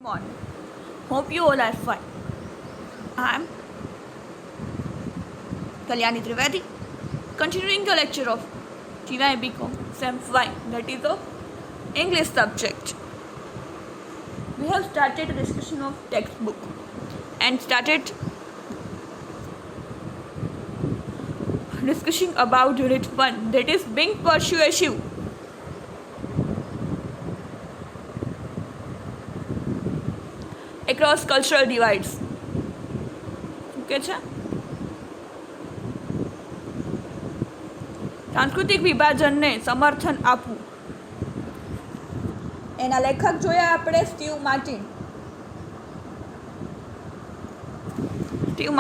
Morning. Hope you all are fine. I am Kalyani Trivedi, continuing the lecture of TY BCom Sem 5, that is of English subject. We have started a discussion of textbook and started discussing about Unit 1, that is being persuasive. Across cultural divides. Okay છે સાંસ્કૃતિક વિભાજનને સમર્થન આપવું. એના લેખક જોયા આપણે Steve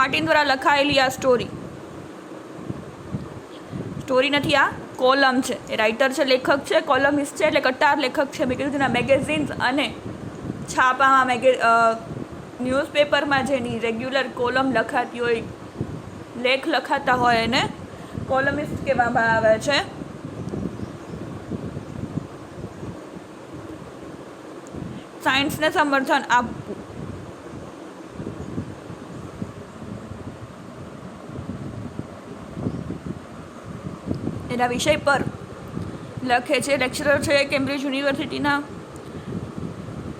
Martin દ્વારા લખાયેલી આ સ્ટોરી નથી, આ કોલમ છે. એ રાઇટર છે, લેખક છે, કોલમિસ્ટ છે, એટલે કટ્ટાર લેખક છે. મેં કીધું તેના મેગેઝિન્સ અને છાપામાં ન્યૂઝપેપરમાં જેની રેગ્યુલર કોલમ લખાતી હોય, લેખ લખાતા હોય એને કોલમિસ્ટ કહેવામાં આવે છે. સાયન્સને સમર્થન આપવું. એના વિષય પર લખે છે. લેક્ચરર છે કેમ્બ્રિજ યુનિવર્સિટીના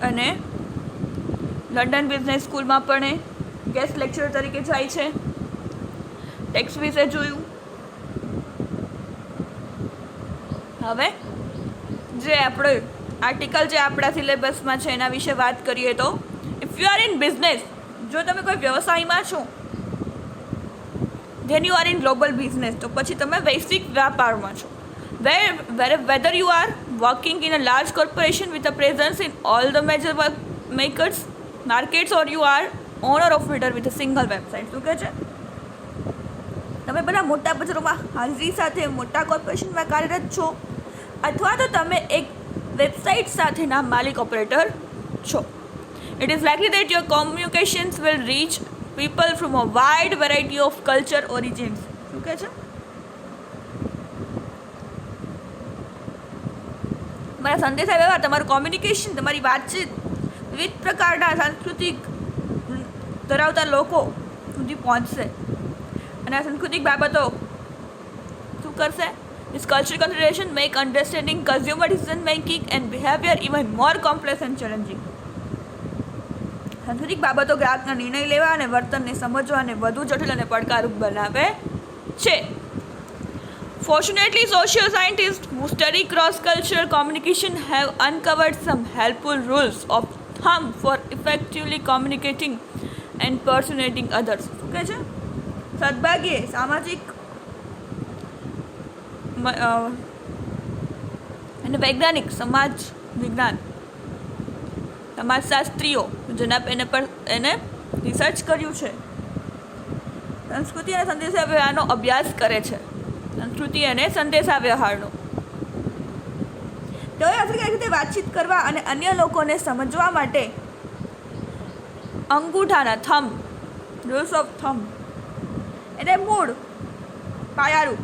અને લંડન બિઝનેસ સ્કૂલમાં પણ એ ગેસ્ટ લેક્ચરર તરીકે જાય છે. ટેક્સ વિશે જોયું. હવે જે આપણે આર્ટિકલ જે આપણા સિલેબસમાં છે એના વિશે વાત કરીએ તો if you are in business, જો તમે કોઈ વ્યવસાયમાં છો, then you are in global business, તો પછી તમે વૈશ્વિક વ્યાપારમાં છો. Whether you are working in a large corporation with a presence in all the major makers markets, or you are honour of filter with a single website. શું કહે છે? તમે બધા મોટા બજારોમાં હાજરી સાથે મોટા કોર્પોરેશનમાં કાર્યરત છો, અથવા તો તમે એક વેબસાઇટ સાથેના માલિક ઓપરેટર છો. It is likely that your communications will reach people from a wide variety of culture origins. શું કહે છે? તમારા સંદેશા વ્યવહાર, તમારું કોમ્યુનિકેશન, તમારી વાતચીત વિવિધ પ્રકારના સાંસ્કૃતિક ધરાવતા લોકો સુધી પહોંચશે. અને આ સાંસ્કૃતિક બાબતો શું કરશે? This cultural consideration make understanding consumer decision making and behavior even more complex and challenging. સાંસ્કૃતિક બાબતો ગ્રાહકના નિર્ણય લેવા અને વર્તનને સમજવાને વધુ જટિલ અને પડકારરૂપ બનાવે છે. Fortunately, social scientists who study cross-cultural communication have uncovered some helpful rules of thumb for effectively communicating and persuading others. શું કહે છે? સદભાગ્યે સામાજિક અને વૈજ્ઞાનિક સમાજશાસ્ત્રીઓ જેના એને રિસર્ચ કર્યું છે, સંસ્કૃતિ અને સંદેશાવ્યવહારનો અભ્યાસ કરે છે. સંસ્કૃતિ અને સંદેશાવ્યવહારનો તેઓએ આફ્રિકા રીતે વાતચીત કરવા અને અન્ય લોકોને સમજવા માટે અંગૂઠાના થંબ, રૂલ્સ ઓફ થંબ, એટલે મૂળ પાયારૂપ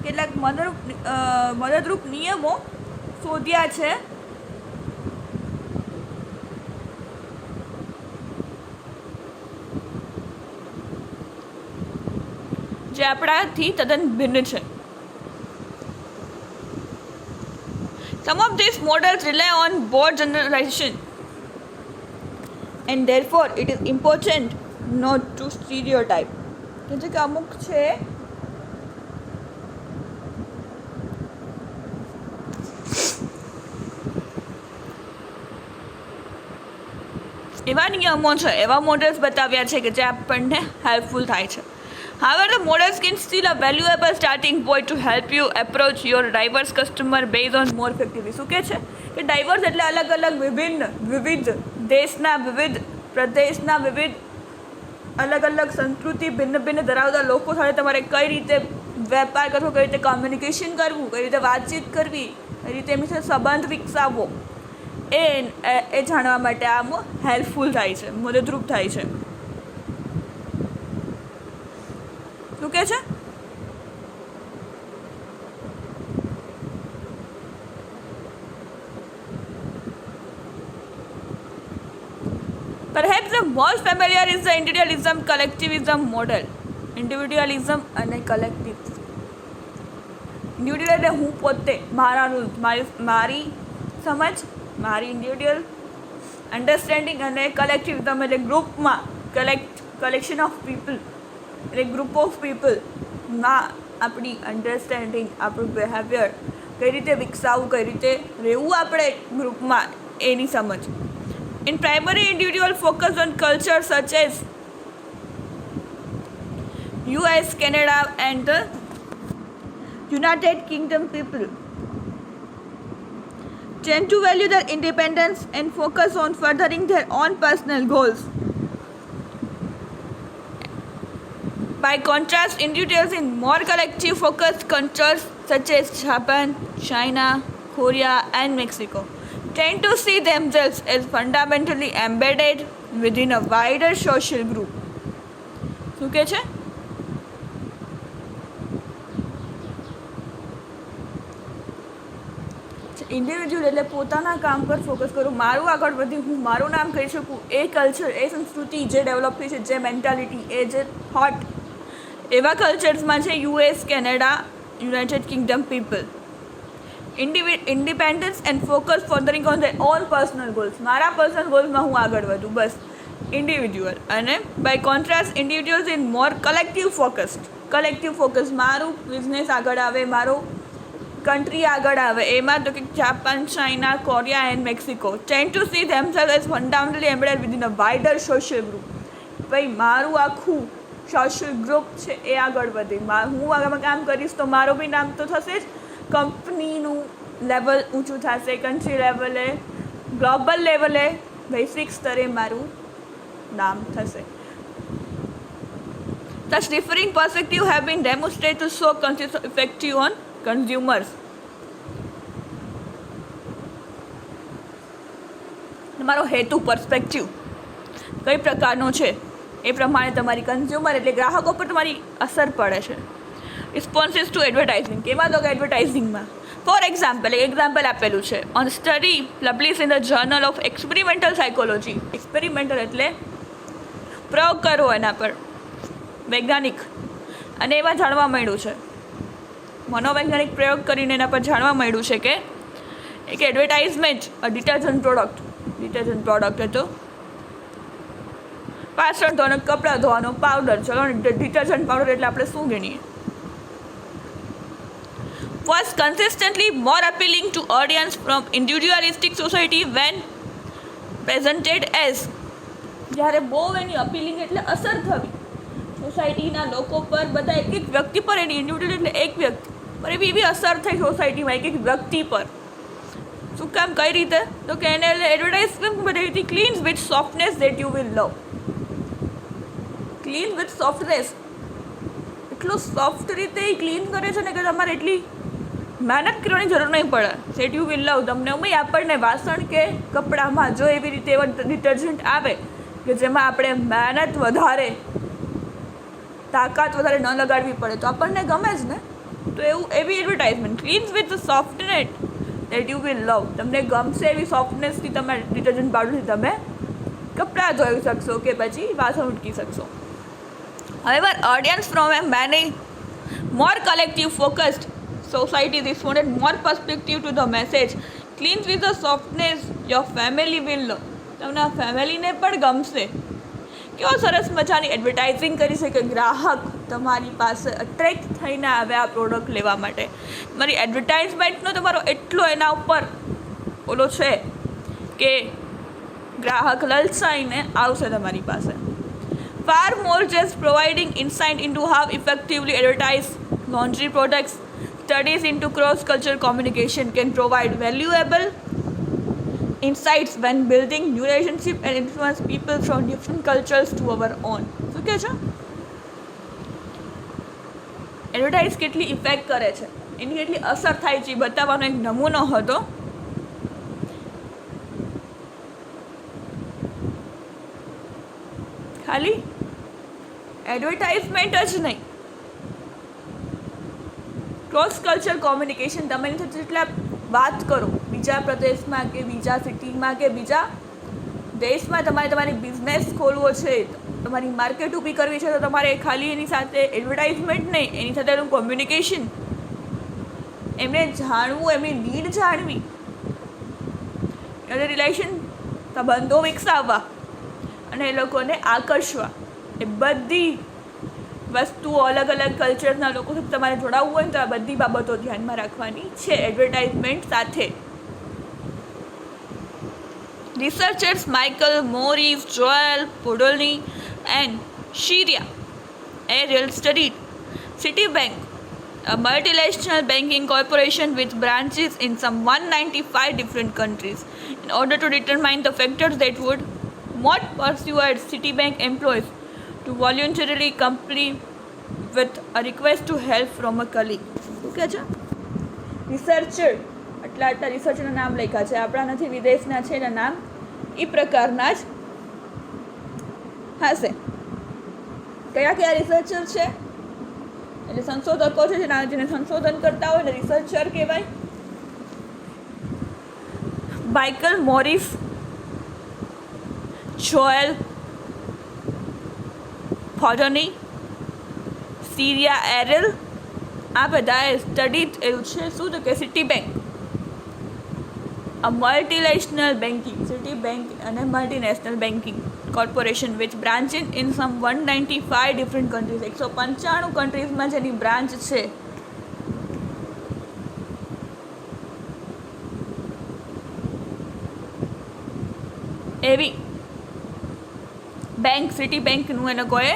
કેટલાક મદદરૂપ નિયમો શોધ્યા છે. જે આપણાથી તદ્દન ભિન્ન છે. Some of these models rely on broad generalization and therefore it is important not to stereotype. એટલે કે અમુક છે એવા નિયમો છે, એવા મોડલ્સ બતાવ્યા છે કે જે આપણને હેલ્પફુલ થાય છે. However, the models can still a valuable starting point to help you approach your diverse customer base on more effectively. શું કહે છે કે ડાયવર્સ એટલે અલગ અલગ વિવિધ દેશના, વિવિધ પ્રદેશના, વિવિધ અલગ અલગ સંસ્કૃતિ ભિન્ન ધરાવતા લોકો સાથે તમારે કઈ રીતે વેપાર કરવો, કઈ રીતે કોમ્યુનિકેશન કરવું, કઈ રીતે વાતચીત કરવી, કઈ રીતે એમની સાથે સંબંધ વિકસાવવો, એ જાણવા માટે આ હેલ્પફુલ થાય છે, મદદરૂપ થાય છે. શું કહે છે? Perhaps the most familiar is the individualism collectivism model. Individualism અને collectivism. ઇન્ડિવિડ્યુઅલ એટલે હું પોતે, મારા રૂલ્સ, મારી સમજ, મારી ઇન્ડિવિડ્યુઅલ અન્ડરસ્ટેન્ડિંગ, અને કલેક્ટિવિઝમ એટલે ગ્રુપમાં કલેક્શન ઓફ પીપલ એટલે ગ્રુપ ઓફ પીપલમાં આપણી અન્ડરસ્ટેન્ડિંગ, આપણું બિહેવિયર કઈ રીતે વિકસાવવું, કઈ રીતે રહેવું આપણે ગ્રુપમાં, એની સમજ. In primary, individual focus on culture such as US, Canada and the United Kingdom people tend to value their independence and focus on furthering their own personal goals. By contrast, individuals in more collective focused cultures such as Japan, China, Korea and Mexico tend to see themselves as fundamentally embedded within a wider social group. શું કહે છે? Individual એટલે પોતાના કામ પર focus કરું, મારું આગળ વધી, હું મારું નામ કહી શકું, એ કલ્ચર, એ સંસ્કૃતિ જે ડેવલપ થઈ છે, જે મેન્ટાલિટી, એ જે થોટ, એવા કલ્ચર્સમાં છે US, Canada, united kingdom people. Independence and focus furthering on the on personal goals, મારા પર્સનલ ગોલ્સમાં હું આગળ વધું, બસ ઇન્ડિવિજ્યુઅલ. અને by contrast individuals in more collective focus, મારું બિઝનેસ આગળ આવે, મારું કન્ટ્રી આગળ આવે, એમાં તો કે Japan, China, Korea and Mexico tend to see themselves as fundamentally embedded within a wider social group. ભાઈ મારું આખું સોશિયલ ગ્રુપ છે એ આગળ વધે, હું આગળ કામ કરીશ તો મારું બી નામ તો થશે જ, કંપનીનું લેવલ ઊંચું થશે, કન્ટ્રી લેવલે, ગ્લોબલ લેવલે, વૈશ્વિક સ્તરે મારું નામ થશે. Thus, differing perspectives have been demonstrated to show conscious effective on consumers. તમારો હેતુ, પર્સપેક્ટિવ કઈ પ્રકારનો છે એ પ્રમાણે તમારી કન્ઝ્યુમર એટલે ગ્રાહકો પર તમારી અસર પડે છે. રિસ્પોન્સિસ ટુ એડવર્ટાઇઝિંગ, કેવા તો કે એડવર્ટાઇઝિંગમાં ફોર એક્ઝામ્પલ આપેલું છે on study publish in the journal of experimental psychology. Experimental એટલે પ્રયોગ કરવો એના પર, વૈજ્ઞાનિક, અને એમાં જાણવા મળ્યું છે, મનોવૈજ્ઞાનિક પ્રયોગ કરીને એના પર જાણવા મળ્યું છે કે એક એડવર્ટાઇઝમેન્ટ ડિટર્જન્ટ પ્રોડક્ટ હતો, વાસણ ધોવાનો, કપડાં ધોવાનો પાવડર, ચલો ડિટર્જન્ટ પાવડર એટલે આપણે શું ગણીએ, was consistently more appealing to audience from individualistic society when presented as, જ્યારે બહુ એની અપીલિંગ એટલે અસર થવી સોસાયટીના લોકો પર, બધા એક વ્યક્તિ પર, એની ઇન્ડિવિડ્યુઅલ એટલે એક વ્યક્તિ પર એવી અસર થઈ સોસાયટીમાં એક વ્યક્તિ પર. શું કામ, કઈ રીતે, તો કે એને એડવર્ટાઇઝમેન્ટ બધી હતી, clean with softness that you will love. Clean with softness, એટલું સોફ્ટ રીતે એ ક્લીન કરે છે ને કે તમારે એટલી મહેનત કરવાની જરૂર નહીં પડે. ધેટ યુ વિલ લવ, તમને ઉમેય આપણને વાસણ કે કપડામાં જો એવી રીતે એવા ડિટર્જન્ટ આવે કે જેમાં આપણે મહેનત વધારે, તાકાત વધારે ન લગાડવી પડે તો આપણને ગમે જ ને. તો એવી advertisement, clean with softness that you will લવ, તમને ગમશે એવી સોફ્ટનેસથી તમે ડિટર્જન્ટ પાવડરથી તમે કપડાં ધોઈ શકશો કે પછી વાસણ ઉટકી શકશો. However, audience from a many more collective focused society responded more perspective to the message, clean with the softness your family will love. તમને આ ફેમિલીને પણ ગમશે. કેવો સરસ મજાની એડવર્ટાઇઝિંગ કરી છે કે ગ્રાહક તમારી પાસે અટ્રેક્ટ થઈને આવે આ પ્રોડક્ટ લેવા માટે. તમારી એડવર્ટાઇઝમેન્ટનો તમારો એટલો એના ઉપર ઓલો છે કે ગ્રાહક લલચાઈને આવશે તમારી પાસે. Far more just providing insight into how effectively advertised laundry products, studies into cross-cultural communication can provide valuable insights when building new relationships and influence people from different cultures to our own. શું કહે છે? Advertise કેટલી effect કરે છે, એની કેટલી અસર થાય છે, બતાવવાનો એક નમૂનો હતો. ખાલી એડવર્ટાઇઝમેન્ટ જ નહીં, ક્રોસ કલ્ચર કોમ્યુનિકેશન, તમે જેટલા વાત કરો બીજા પ્રદેશમાં કે બીજા સિટીમાં કે બીજા દેશમાં તમારી બિઝનેસ ખોલવો છે, તમારી માર્કેટ ઊભી કરવી છે, તો તમારે ખાલી એની સાથે એડવર્ટાઇઝમેન્ટ નહીં, એની સાથે એનું કોમ્યુનિકેશન, એમને જાણવું, એમની નીડ જાણવી, એને રિલેશન સંબંધો વિકસાવવા અને એ લોકોને આકર્ષવા, એ બધી વસ્તુઓ અલગ અલગ કલ્ચરના લોકો સાથે તમારે જોડાવવું હોય ને તો આ બધી બાબતો ધ્યાનમાં રાખવાની છે એડવર્ટાઇઝમેન્ટ સાથે. Researchers Michael Morris, Joel Podolny and Shiria Ariel studied Citibank, a multinational banking corporation with branches in some 195 different countries, in order to determine the factors that would not persuade Citibank employees to voluntarily comply with a request to help from a colleague. શું કહે છે? Researcher, આટલા રિસર્ચરના નામ લખ્યા છે, આપણા નથી, વિદેશના છે, એના નામ એ પ્રકારના જ હશે. કયા રિસર્ચર છે? એટલે સંશોધકો છે, જેને સંશોધન કરતા હોય ને રિસર્ચર કહેવાય. માઇકલ મોરિસ, જોએલ પોડોની, સીરિયા એરેલ, આ બધાએ સ્ટડી એવું છે. શું તો કે Citibank, a multinational banking, Citibank and a multinational banking corporation which branches in some 195 different countries, 195 કન્ટ્રીઝમાં જેની બ્રાન્ચ છે. એવી બેંક સિટીબેંકનું એ લોકોએ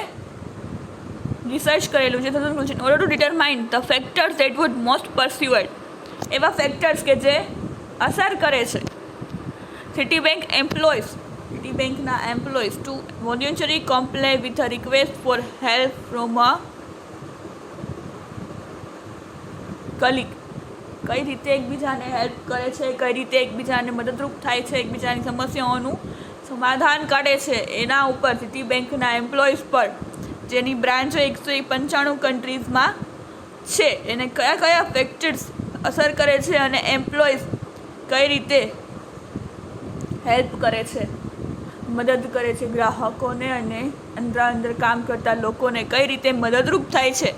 રિસર્ચ કરેલું છે. In order to determine the factors that would most persuaded, એવા ફેક્ટર્સ કે જે અસર કરે છે સિટીબેંકના employees to voluntary comply with a request for help from a colleague. કઈ રીતે એકબીજાને હેલ્પ કરે છે, કઈ રીતે એકબીજાને મદદરૂપ થાય છે, એકબીજાની સમસ્યાઓનું સમાધાન કાઢે છે, એના ઉપર સિટીબેંકના એમ્પ્લોઈઝ પર જેની બ્રાન્ચો 195 કન્ટ્રીઝમાં છે, એને કયા કયા ફેક્ટર્સ અસર કરે છે અને એમ્પ્લોઈઝ કઈ રીતે હેલ્પ કરે છે, મદદ કરે છે ગ્રાહકોને, અને અંદર કામ કરતા લોકોને કઈ રીતે મદદરૂપ થાય છે,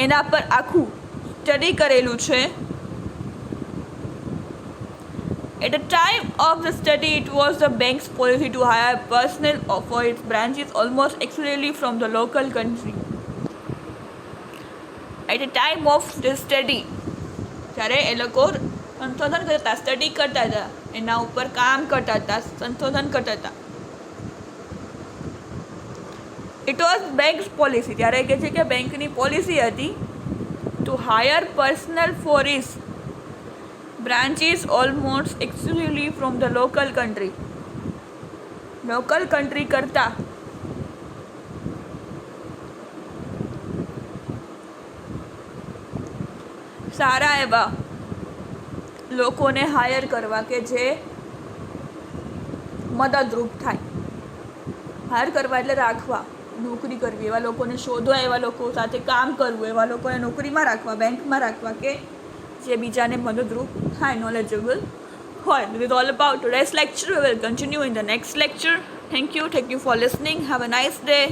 એના પર આખું સ્ટડી કરેલું છે. At the time of the study, it was the bank's policy to hire personnel for its branches almost exclusively from the local country. At the time of this study, જ્યારે એ લોકો સંશોધન કરતા હતા, સ્ટડી કરતા હતા, એના ઉપર કામ કરતા હતા, સંશોધન કરતા હતા, ઇટ વોઝ બેંક્સ પોલિસી, ત્યારે કહે છે કે બેંકની પોલિસી હતી to hire personnel for its branches almost exclusively from the local country. Local country કરતા સારા એવા લોકોને હાયર કરવા કે જે મદદરૂપ થાય. હાયર કરવા એટલે રાખવા, નોકરી કરવી, એવા લોકોને શોધવા, એવા લોકો સાથે કામ કરવું, એવા લોકોને નોકરીમાં રાખવા, બેંકમાં રાખવા કે જે બીજાને મદદરૂપ થાય, knowledgeable હોય. This is all about today's lecture. We will continue in the next lecture. Thank you for listening. Have a nice day.